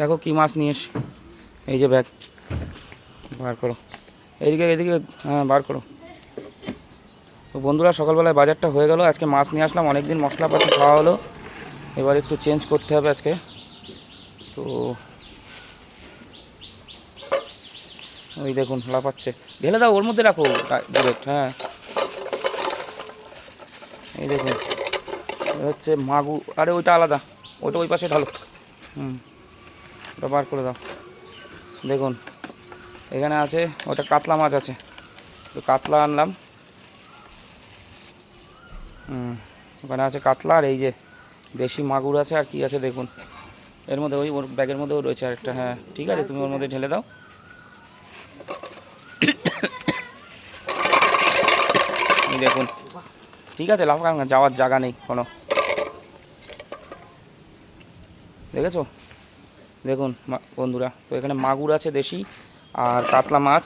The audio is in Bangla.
দেখো কি মাছ নিয়ে এসে, এই যে ব্যাগ বার করো, এদিকে এদিকে, হ্যাঁ বার করো। তো বন্ধুরা, সকালবেলায় বাজারটা হয়ে গেল। আজকে মাছ নিয়ে আসলাম, অনেকদিন মশলাপাতি খাওয়া হলো, এবার একটু চেঞ্জ করতে হবে আজকে। তো ওই দেখুন লাফাচ্ছে, ঢেলে দাও, ওর মধ্যে রাখো ডিরেক্ট। হ্যাঁ এই দেখুন, হচ্ছে মাগুর, আরে ওইটা আলাদা, ওইটা ওই পাশে ঢালো। ওটা বার করে দাও। দেখুন এখানে আছে, ওটা কাতলা মাছ আছে, তো কাতলা আনলাম। ওখানে আছে কাতলা, আর এই যে দেশি মাগুর আছে, আর কি আছে দেখুন এর মধ্যে, ওই ওর ব্যাগের মধ্যেও রয়েছে আরেকটা। হ্যাঁ ঠিক আছে, তুমি ওর মধ্যে ঢেলে দাও। এই দেখুন, ঠিক আছে, লাফা যাওয়ার জায়গা নেই কোনো, দেখেছো? দেখুন বন্ধুরা, তো এখানে মাগুর আছে দেশি, আর কাতলা মাছ।